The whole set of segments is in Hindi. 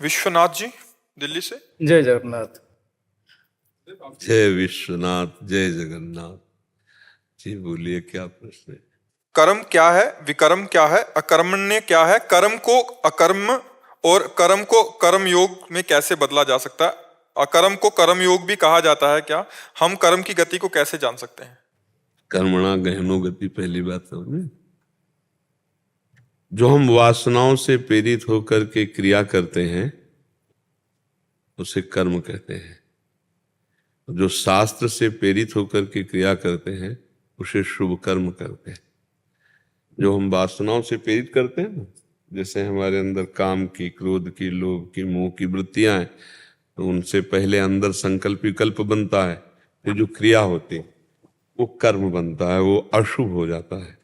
विश्वनाथ जी दिल्ली से। जय जगन्नाथ। जय विश्वनाथ, जय जगन्नाथ जी। बोलिए, क्या प्रश्न है? कर्म क्या है, विकर्म क्या है, अकर्मण्य क्या है, कर्म को अकर्म और कर्म को कर्म योग में कैसे बदला जा सकता है, अकर्म को कर्म योग भी कहा जाता है क्या, हम कर्म की गति को कैसे जान सकते हैं? कर्मणा गहनो गति, पहली बात समझे। जो हम वासनाओं से प्रेरित होकर के क्रिया करते हैं उसे कर्म कहते हैं। जो शास्त्र से प्रेरित होकर के क्रिया करते हैं उसे शुभ कर्म करते हैं। जो हम वासनाओं से प्रेरित करते हैं ना, जैसे हमारे अंदर काम की, क्रोध की, लोभ की, मोह की वृत्तियां हैं, तो उनसे पहले अंदर संकल्प विकल्प बनता है, फिर जो क्रिया होती है वो कर्म बनता है, वो अशुभ हो जाता है।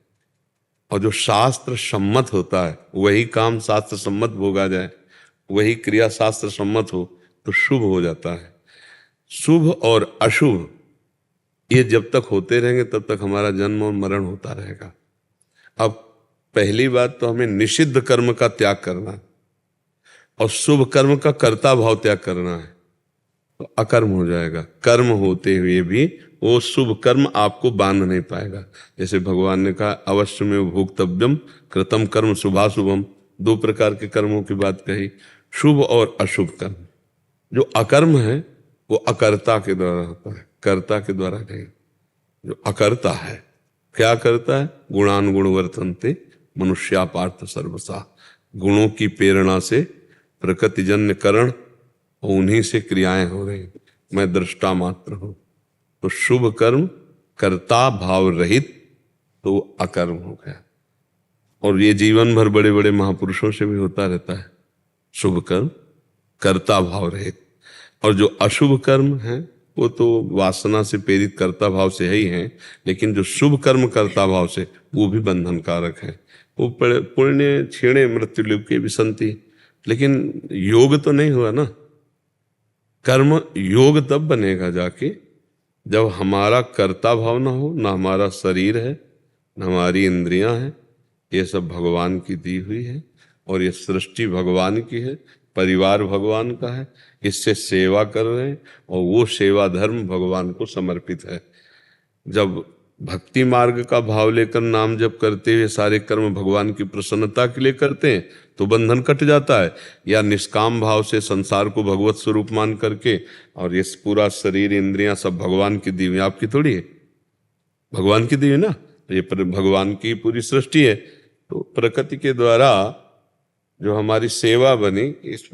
और जो शास्त्र सम्मत होता है वही काम शास्त्र सम्मत भोगा जाए, वही क्रिया शास्त्र सम्मत हो तो शुभ हो जाता है। शुभ और अशुभ ये जब तक होते रहेंगे तब तक हमारा जन्म और मरण होता रहेगा। अब पहली बात तो हमें निषिद्ध कर्म का त्याग करना है और शुभ कर्म का कर्ता भाव त्याग करना है, तो अकर्म हो जाएगा। कर्म होते हुए भी वो शुभ कर्म आपको बांध नहीं पाएगा। जैसे भगवान ने कहा अवश्य में भोक्तव्यम कृतम कर्म शुभाशुभम, दो प्रकार के कर्मों की बात कही, शुभ और अशुभ कर्म। जो अकर्म है वो अकर्ता के द्वारा होता है, कर्ता के द्वारा नहीं। जो अकर्ता है क्या करता है? गुणानुगुण वर्तन्ते मनुष्या पार्थ सर्वसा। गुणों की प्रेरणा से प्रकृतिजन्य करण और उन्हीं से क्रियाएं हो रही, मैं दृष्टा मात्र हूं। तो शुभ कर्म कर्ता भाव रहित तो अकर्म हो गया। और ये जीवन भर बड़े बड़े महापुरुषों से भी होता रहता है, शुभ कर्म कर्ता भाव रहित। और जो अशुभ कर्म है वो तो वासना से प्रेरित कर्ता भाव से ही हैं, लेकिन जो शुभ कर्म कर्ता भाव से वो भी बंधनकारक है। वो पुण्य क्षीणे मृत्यु लोके विसंति, लेकिन योग तो नहीं हुआ ना। कर्म योग तब बनेगा जाके जब हमारा कर्ता भाव ना हो, ना हमारा शरीर है, ना हमारी इंद्रियां हैं। ये सब भगवान की दी हुई है और ये सृष्टि भगवान की है, परिवार भगवान का है, इससे सेवा कर रहे हैं और वो सेवा धर्म भगवान को समर्पित है। जब भक्ति मार्ग का भाव लेकर नाम जप करते हुए सारे कर्म भगवान की प्रसन्नता के लिए करते हैं तो बंधन कट जाता है। या निष्काम भाव से संसार को भगवत स्वरूप मान करके, और ये पूरा शरीर इंद्रियां सब भगवान की दी हुई, आपकी थोड़ी है, भगवान की दी हुई ना। ये भगवान की पूरी सृष्टि है, तो प्रकृति के द्वारा जो हमारी सेवा बनी इस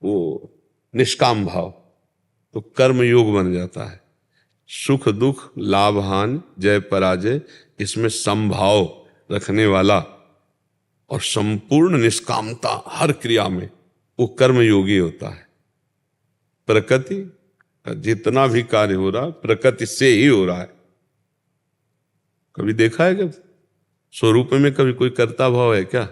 वो निष्काम भाव, तो कर्म योग बन जाता है। सुख दुख लाभ हानि जय पराजय इसमें समभाव रखने वाला और संपूर्ण निष्कामता हर क्रिया में, वो कर्म योगी होता है। प्रकृति का जितना भी कार्य हो रहा है प्रकृति से ही हो रहा है। कभी देखा है क्या स्वरूप में कभी कोई कर्ता भाव है क्या?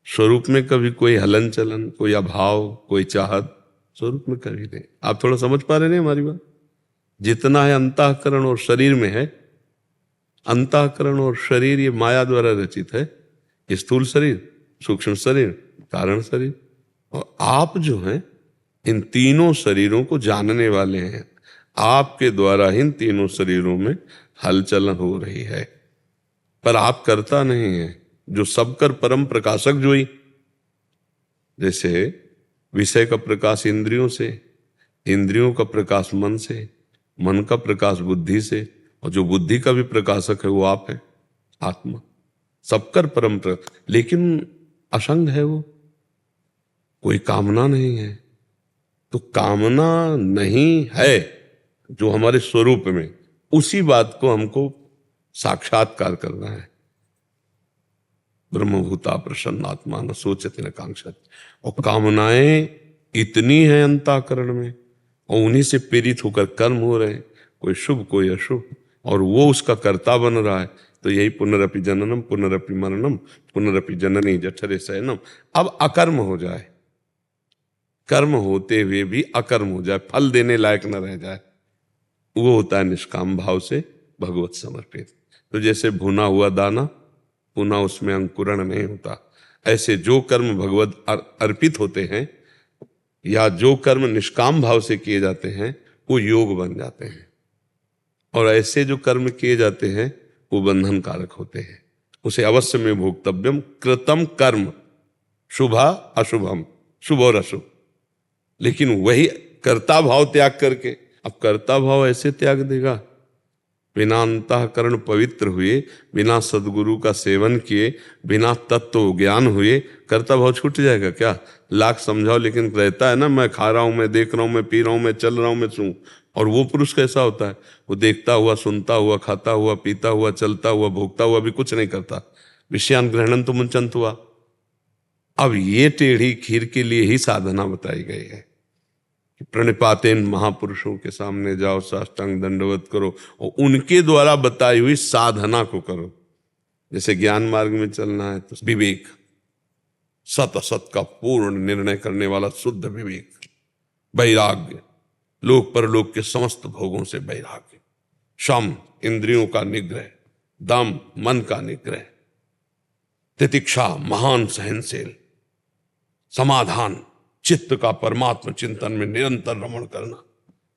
स्वरूप में कभी कोई हलन चलन, कोई अभाव, कोई चाहत, स्वरूप में कभी नहीं। आप थोड़ा समझ पा रहे नहीं हमारी बात? जितना है अंतःकरण और शरीर में है। अंतःकरण और शरीर ये माया द्वारा रचित है, स्थूल शरीर, सूक्ष्म शरीर, कारण शरीर। और आप जो हैं इन तीनों शरीरों को जानने वाले हैं। आपके द्वारा इन तीनों शरीरों में हलचलन हो रही है, पर आप करता नहीं है। जो सबकर परम प्रकाशक जो ही, जैसे विषय का प्रकाश इंद्रियों से, इंद्रियों का प्रकाश मन से, मन का प्रकाश बुद्धि से, और जो बुद्धि का भी प्रकाशक है वो आप है, आत्मा। सबकर परम प्रकाश, लेकिन असंग है वो, कोई कामना नहीं है। तो कामना नहीं है जो हमारे स्वरूप में, उसी बात को हमको साक्षात्कार करना है। ब्रह्मभूता प्रसन्नात्मा न सोचते न कांक्षत। और कामनाएं इतनी हैं अंतःकरण में और उन्हीं से प्रेरित होकर कर्म हो रहे हैं, कोई शुभ कोई अशुभ, और वो उसका कर्ता बन रहा है। तो यही पुनरपि जननम पुनरपि मरणम पुनरपि जननी जठरे शयनम। अब अकर्म हो जाए, कर्म होते हुए भी अकर्म हो जाए, फल देने लायक न रह जाए, वो होता है निष्काम भाव से भगवत समर्पित। तो जैसे भुना हुआ दाना पुनः उसमें अंकुरण नहीं होता, ऐसे जो कर्म भगवत अर्पित होते हैं या जो कर्म निष्काम भाव से किए जाते हैं वो योग बन जाते हैं, और ऐसे जो कर्म किए जाते हैं वो बंधन कारक होते हैं। उसे अवश्य में भोक्तव्यम कृतम कर्म शुभा अशुभम, शुभ और अशुभ। लेकिन वही कर्ता भाव त्याग करके, अब कर्ता भाव ऐसे त्याग देगा, बिना अंतःकरण पवित्र हुए, बिना सदगुरु का सेवन किए, बिना तत्व ज्ञान हुए कर्ता भाव छूट जाएगा क्या? लाख समझाओ लेकिन रहता है ना, मैं खा रहा हूं, मैं देख रहा हूं, मैं पी रहा हूं, मैं चल रहा हूं, मैं सू। और वो पुरुष कैसा होता है? वो देखता हुआ, सुनता हुआ, खाता हुआ, पीता हुआ, चलता हुआ, भोगता हुआ भी कुछ नहीं करता। विषयान ग्रहणन तो मुंचंत हुआ। अब ये टेढ़ी खीर के लिए ही साधना बताई गई है। प्रणिपातेन महापुरुषों के सामने जाओ, साष्टांग दंडवत करो और उनके द्वारा बताई हुई साधना को करो। जैसे ज्ञान मार्ग में चलना है तो विवेक, सत असत का पूर्ण निर्णय करने वाला शुद्ध विवेक, वैराग्य, लोक परलोक के समस्त भोगों से वैराग्य, शम इंद्रियों का निग्रह, दम मन का निग्रह, तितिक्षा महान सहनशील, समाधान चित्त का परमात्मा चिंतन में निरंतर रमण करना,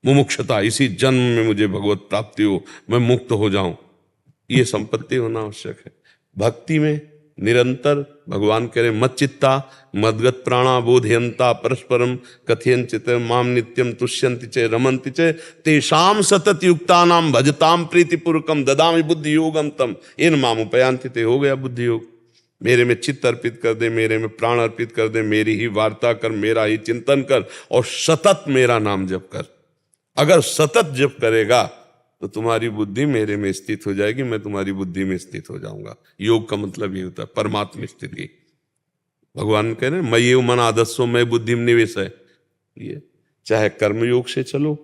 मुमुक्षता इसी जन्म में मुझे भगवत प्राप्ति हो, मैं मुक्त हो जाऊं, ये संपत्ति होना आवश्यक है। भक्ति में निरंतर भगवान कह रहे मच्चित्ता मदगत प्राणा बोधयंता परस्परम कथयंचित माम नित्यम तुष्यंति च रमन्ति च तेषाम सतत युक्तानाम भजताम प्रीतिपूर्वकम ददामि बुद्धि योगम तम इन माम उपयांति ते। हो गया बुद्धि योग। मेरे में चित्त अर्पित कर दे, मेरे में प्राण अर्पित कर दे, मेरी ही वार्ता कर, मेरा ही चिंतन कर और सतत मेरा नाम जप कर। अगर सतत जप करेगा तो तुम्हारी बुद्धि मेरे में स्थित हो जाएगी, मैं तुम्हारी बुद्धि में स्थित हो जाऊंगा। योग का मतलब ये होता है परमात्मा स्थिति। भगवान कह रहे हैं मय्येव मन आदस्सो मैं बुद्धि में निवेश है। ये चाहे कर्म योग से चलो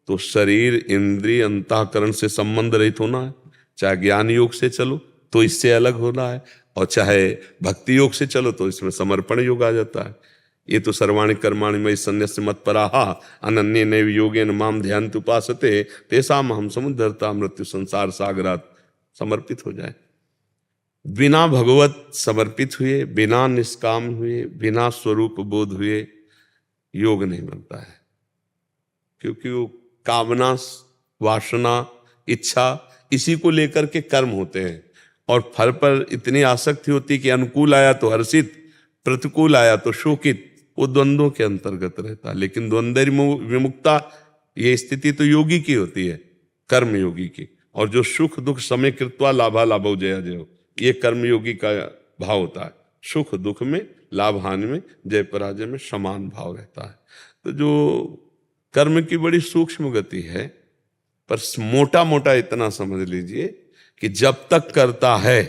तो शरीर इंद्रिय अंतःकरण से संबंध रहित होना है, चाहे ज्ञान योग से चलो तो इससे अलग होना है, और चाहे भक्ति योग से चलो तो इसमें समर्पण योग आ जाता है। ये तो सर्वाणि कर्माणि मयि सन्न्यस्य मत्पराः अनन्ये नैव योगेन माम ध्यायन्ति उपासते तेषाम् अहं समुद्धर्ता मृत्यु संसार सागरात्। समर्पित हो जाए। बिना भगवत समर्पित हुए, बिना निष्काम हुए, बिना स्वरूप बोध हुए योग नहीं बनता है, क्योंकि वो कामना, वासना, इच्छा इसी को लेकर के कर्म होते हैं, और फल पर इतनी आसक्ति होती कि अनुकूल आया तो हर्षित, प्रतिकूल आया तो शोकित, वो द्वंद्वों के अंतर्गत रहता है। लेकिन द्वंद्व विमुक्ता ये स्थिति तो योगी की होती है, कर्म योगी की। और जो सुख दुख समय कृत्वा लाभा लाभो जया जयो, ये कर्म योगी का भाव होता है। सुख दुख में, लाभ हानि में, जय पराजय में समान भाव रहता है। तो जो कर्म की बड़ी सूक्ष्म गति है, पर मोटा मोटा इतना समझ लीजिए कि जब तक करता है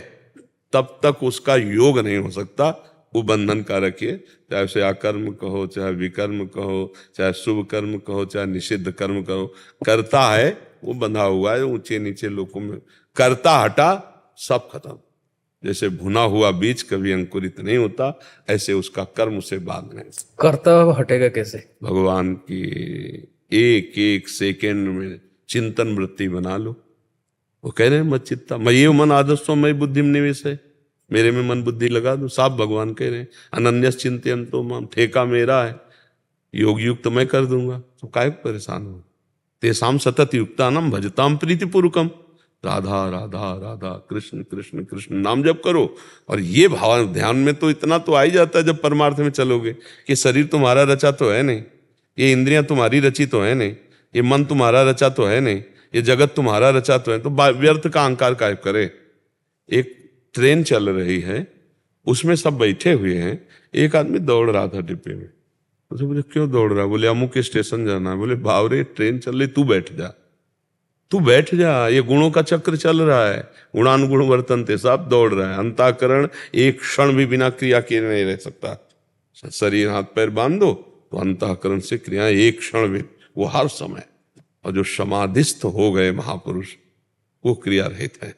तब तक उसका योग नहीं हो सकता, वो बंधन कारक है। चाहे उसे अकर्म कहो, चाहे विकर्म कहो, चाहे शुभ कर्म कहो, चाहे निषिद्ध कर्म कहो, करता है वो बंधा हुआ है ऊंचे नीचे लोकों में। करता हटा सब खत्म। जैसे भुना हुआ बीज कभी अंकुरित नहीं होता, ऐसे उसका कर्म उसे बांध नहीं। करता हटेगा कैसे? भगवान की एक एक सेकेंड में चिंतन वृत्ति बना लो। वो कह रहे हैं मच्चित्ता मय्येव मन आदस्सो मयि बुद्धि में निवेश है, मेरे में मन बुद्धि लगा दो। साफ भगवान कह रहे हैं अनन्यस चिंतयन्तो माम, ठेका मेरा है, योग युक्त मैं कर दूंगा, तो काहे परेशान हो। तेषाम सतत युक्तानाम भजताम प्रीतिपूर्वकम, राधा राधा राधा कृष्ण कृष्ण कृष्ण नाम जप करो। और ये भाव ध्यान में तो इतना तो आ ही जाता है जब परमार्थ में चलोगे कि शरीर तुम्हारा रचा तो है नहीं, ये इंद्रियां तुम्हारी रची तो है नहीं, ये मन तुम्हारा रचा तो है नहीं, ये जगत तुम्हारा रचा तो है, तो व्यर्थ का अहंकार काहे करे। एक ट्रेन चल रही है, उसमें सब बैठे हुए हैं, एक आदमी दौड़ रहा था डिब्बे में। उसे बोले क्यों दौड़ रहा है? बोले अमुक स्टेशन जाना है। बोले बावरे ट्रेन चल रही, तू बैठ जा, तू बैठ जा, ये गुणों का चक्र चल रहा है, गुणानुगुण वर्तन्ते, सब दौड़ रहा है। अंतःकरण एक क्षण भी बिना क्रिया किए नहीं रह सकता। शरीर हाथ पैर बांध दो तो अंतःकरण से क्रियाएं एक क्षण भी, वो हर समय। और जो समाधिस्थ हो गए महापुरुष, वो क्रिया रहित है,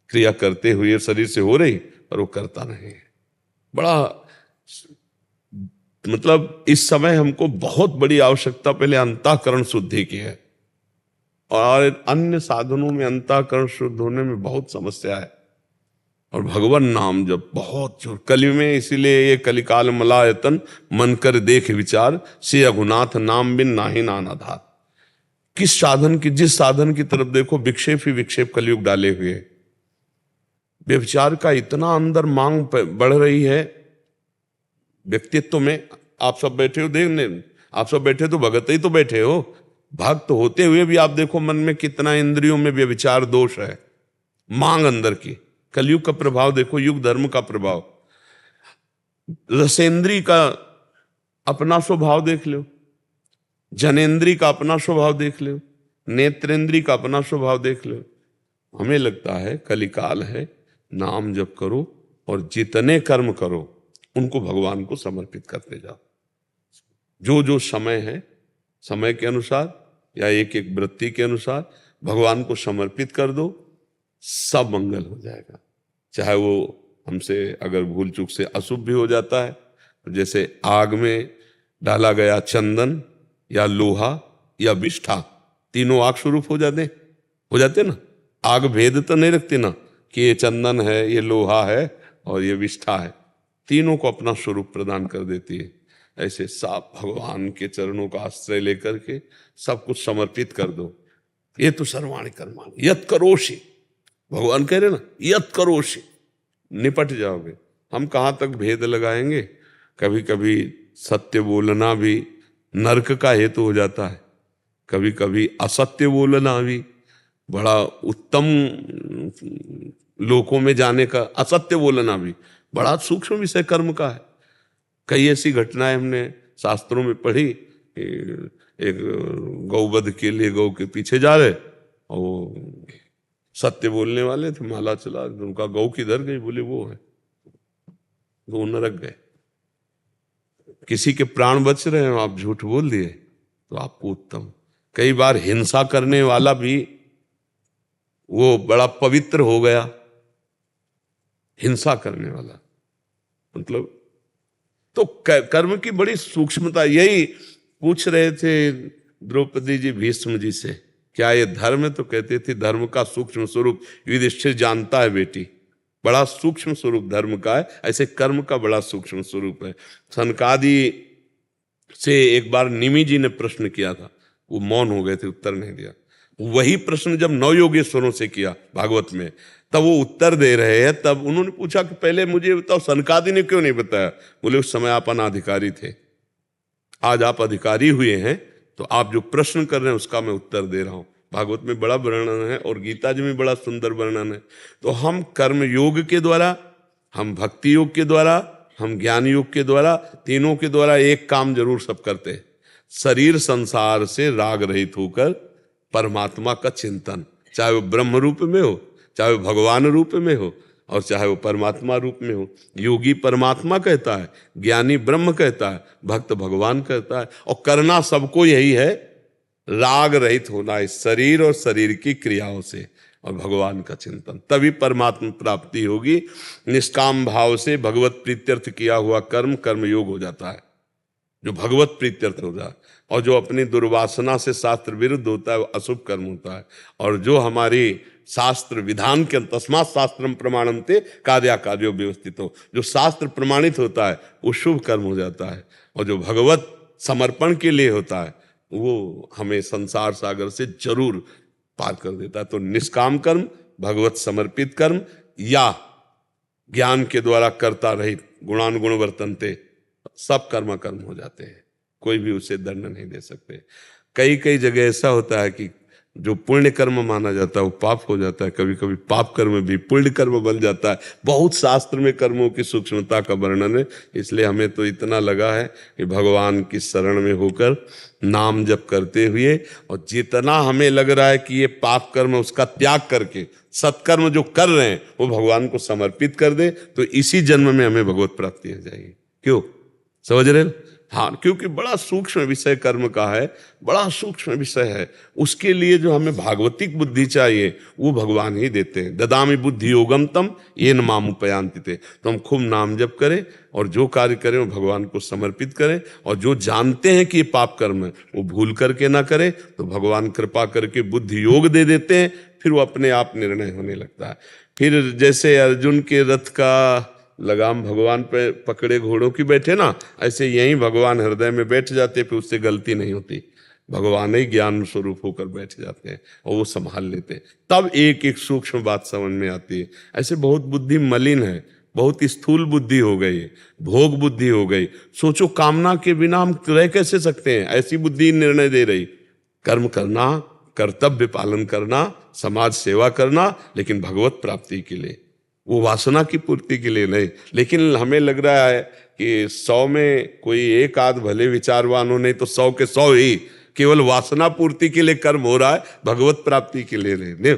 क्रिया करते हुए शरीर से हो रही पर वो करता नहीं है। बड़ा मतलब इस समय हमको बहुत बड़ी आवश्यकता पहले अंतःकरण शुद्धि की है, और अन्य साधनों में अंतःकरण शुद्ध होने में बहुत समस्या है। और भगवान नाम जब बहुत जोर कलि में, इसीलिए ये कलिकाल मलायतन मन कर देख विचार से रघुनाथ नाम बिन नाहि नानाधार। किस साधन की, जिस साधन की तरफ देखो विक्षेप ही विक्षेप कलयुग डाले हुए है। व्यभिचार का इतना अंदर मांग बढ़ रही है व्यक्तित्व में। आप सब बैठे हो देखने, आप सब बैठे तो भगत ही तो बैठे हो, भक्त होते हुए भी आप देखो मन में कितना इंद्रियों में व्यभिचार दोष है, मांग अंदर की। कलयुग का प्रभाव देखो, युग धर्म का प्रभाव। रसेंद्री का अपना स्वभाव देख लो, जनेन्द्री का अपना स्वभाव देख लो, नेत्रेंद्री का अपना स्वभाव देख लो। हमें लगता है कलिकाल है, नाम जप करो और जितने कर्म करो उनको भगवान को समर्पित करते जाओ। जो जो समय है, समय के अनुसार या एक एक वृत्ति के अनुसार भगवान को समर्पित कर दो, सब मंगल हो जाएगा। चाहे वो हमसे अगर भूल चूक से अशुभ भी हो जाता है, तो जैसे आग में डाला गया चंदन या लोहा या विष्ठा, तीनों आग स्वरूप हो जाते ना। आग भेद तो नहीं रखती ना कि ये चंदन है, ये लोहा है और ये विष्ठा है, तीनों को अपना स्वरूप प्रदान कर देती है। ऐसे साफ भगवान के चरणों का आश्रय लेकर के सब कुछ समर्पित कर दो। ये तो सर्वाणि कर्माणि यत् करोषि, भगवान कह रहे ना यत् करोषि, निपट जाओगे। हम कहाँ तक भेद लगाएंगे। कभी कभी सत्य बोलना भी नरक का हेतु हो जाता है, कभी कभी असत्य बोलना भी बड़ा उत्तम लोकों में जाने का, असत्य बोलना भी बड़ा सूक्ष्म विषय कर्म का है। कई ऐसी घटनाएं हमने शास्त्रों में पढ़ी। एक गौवध के लिए गौ के पीछे जा रहे और वो सत्य बोलने वाले थे, माला चला, उनका गौ किधर गई, बोले वो है, वो नरक गए। किसी के प्राण बच रहे हैं, आप झूठ बोल दिए तो आपको उत्तम। कई बार हिंसा करने वाला भी वो बड़ा पवित्र हो गया, हिंसा करने वाला मतलब। तो कर्म की बड़ी सूक्ष्मता। यही पूछ रहे थे द्रौपदी जी भीष्म जी से, क्या ये धर्म है? तो कहते थे धर्म का सूक्ष्म स्वरूप युधिष्ठिर जानता है बेटी, बड़ा सूक्ष्म स्वरूप धर्म का है, ऐसे कर्म का बड़ा सूक्ष्म स्वरूप है। सनकादि से एक बार निमि जी ने प्रश्न किया था, वो मौन हो गए थे, उत्तर नहीं दिया। वही प्रश्न जब नवयोगेश्वरों से किया भागवत में, तब वो उत्तर दे रहे हैं। तब उन्होंने पूछा कि पहले मुझे बताओ सनकादि ने क्यों नहीं बताया? बोले उस समय आप अनाधिकारी थे, आज आप अधिकारी हुए हैं, तो आप जो प्रश्न कर रहे हैं उसका मैं उत्तर दे रहा हूं। भागवत में बड़ा वर्णन है और गीता जी में बड़ा सुंदर वर्णन है। तो हम कर्म योग के द्वारा, हम भक्ति योग के द्वारा, हम ज्ञान योग के द्वारा, तीनों के द्वारा एक काम जरूर सब करते हैं, शरीर संसार से राग रहित होकर परमात्मा का चिंतन, चाहे वो ब्रह्म रूप में हो, चाहे वो भगवान रूप में हो, और चाहे वो परमात्मा रूप में हो। योगी परमात्मा कहता है, ज्ञानी ब्रह्म कहता है, भक्त भगवान कहता है। और करना सबको यही है, राग रहित होना इस शरीर और शरीर की क्रियाओं से, और भगवान का चिंतन, तभी परमात्मा प्राप्ति होगी। निष्काम भाव से भगवत प्रीत्यर्थ किया हुआ कर्म कर्मयोग हो जाता है, जो भगवत प्रीत्यर्थ हो जाए। और जो अपनी दुर्वासना से शास्त्र विरुद्ध होता है वो अशुभ कर्म होता है। और जो हमारी शास्त्र विधान के तस्मात् शास्त्रम प्रमाणन्ते कार्याकार्यो व्यवस्थितो, जो शास्त्र प्रमाणित होता है वो शुभ कर्म हो जाता है। और जो भगवत समर्पण के लिए होता है वो हमें संसार सागर से जरूर पार कर देता है। तो निष्काम कर्म, भगवत समर्पित कर्म, या ज्ञान के द्वारा कर्ता रहित गुणानुगुण वर्तनते, सब कर्म कर्म हो जाते हैं, कोई भी उसे दंड नहीं दे सकते। कई कई जगह ऐसा होता है कि जो पुण्य कर्म माना जाता है वो पाप हो जाता है, कभी कभी पाप कर्म भी पुण्य कर्म बन जाता है। बहुत शास्त्र में कर्मों की सूक्ष्मता का वर्णन है। इसलिए हमें तो इतना लगा है कि भगवान की शरण में होकर नाम जप करते हुए, और जितना हमें लग रहा है कि ये पाप कर्म है उसका त्याग करके सत्कर्म जो कर रहे हैं वो भगवान को समर्पित कर दे, तो इसी जन्म में हमें भगवत प्राप्ति हो जाएगी। क्यों? समझ रहे हैं? हाँ, क्योंकि बड़ा सूक्ष्म विषय कर्म का है, बड़ा सूक्ष्म विषय है। उसके लिए जो हमें भागवतिक बुद्धि चाहिए वो भगवान ही देते हैं। ददामि बुद्धि योगम तम येन माम उपयान्ति ते। तो हम खूब नाम जप करें और जो कार्य करें वो भगवान को समर्पित करें, और जो जानते हैं कि ये पाप कर्म है वो भूल करके ना करें, तो भगवान कृपा करके बुद्धि योग दे देते हैं, फिर वो अपने आप निर्णय होने लगता है। फिर जैसे अर्जुन के रथ का लगाम भगवान पे पकड़े घोड़ों की बैठे ना, ऐसे यही भगवान हृदय में बैठ जाते, फिर उससे गलती नहीं होती। भगवान ही ज्ञान स्वरूप होकर बैठ जाते हैं और वो संभाल लेते हैं। तब एक एक सूक्ष्म बात समझ में आती है। ऐसे बहुत बुद्धि मलिन है, बहुत स्थूल बुद्धि हो गई, भोग बुद्धि हो गई। सोचो कामना के बिना हम रह कैसे सकते हैं, ऐसी बुद्धि निर्णय दे रही। कर्म करना, कर्तव्य पालन करना, समाज सेवा करना, लेकिन भगवत प्राप्ति के लिए, वो वासना की पूर्ति के लिए नहीं। लेकिन हमें लग रहा है कि 100 में कोई एक आध भले विचारवान हो, नहीं तो 100 के 100 ही केवल वासना पूर्ति के लिए कर्म हो रहा है, भगवत प्राप्ति के लिए नहीं।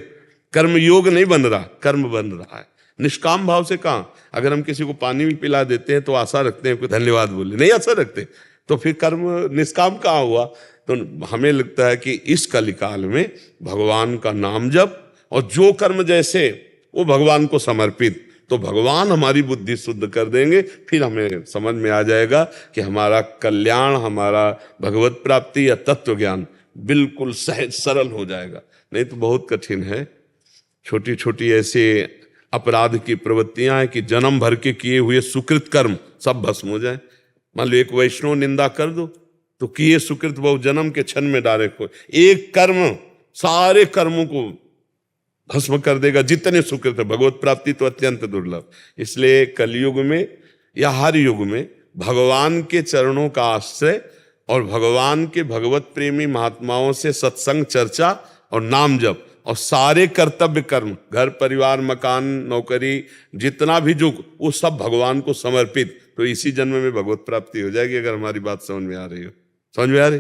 कर्म योग नहीं बन रहा, कर्म बन रहा है। निष्काम भाव से कहाँ, अगर हम किसी को पानी भी पिला देते हैं तो आशा रखते हैं कोई धन्यवाद बोले, नहीं आशा रखते, तो फिर कर्म निष्काम कहाँ हुआ। तो हमें लगता है कि इस कलिकाल में भगवान का नाम जप और जो कर्म जैसे वो भगवान को समर्पित, तो भगवान हमारी बुद्धि शुद्ध कर देंगे। फिर हमें समझ में आ जाएगा कि हमारा कल्याण, हमारा भगवत प्राप्ति या तत्व ज्ञान बिल्कुल सहज सरल हो जाएगा। नहीं तो बहुत कठिन है। छोटी छोटी ऐसे अपराध की प्रवृत्तियां हैं कि जन्म भर के किए हुए सुकृत कर्म सब भस्म हो जाए। मान लो एक वैष्णव निंदा कर दो तो किए सुकृत बहु जन्म के क्षण में डायरेक्ट हो। एक कर्म सारे कर्मों को भस्म कर देगा, जितने सुकृत है। भगवत प्राप्ति तो अत्यंत दुर्लभ। इसलिए कलयुग में या हर युग में भगवान के चरणों का आश्रय और भगवान के भगवत प्रेमी महात्माओं से सत्संग, चर्चा और नाम जप और सारे कर्तव्य कर्म, घर परिवार मकान नौकरी जितना भी जो, वो सब भगवान को समर्पित, तो इसी जन्म में भगवत प्राप्ति हो जाएगी। अगर हमारी बात समझ में आ रही हो, समझ में आ रही?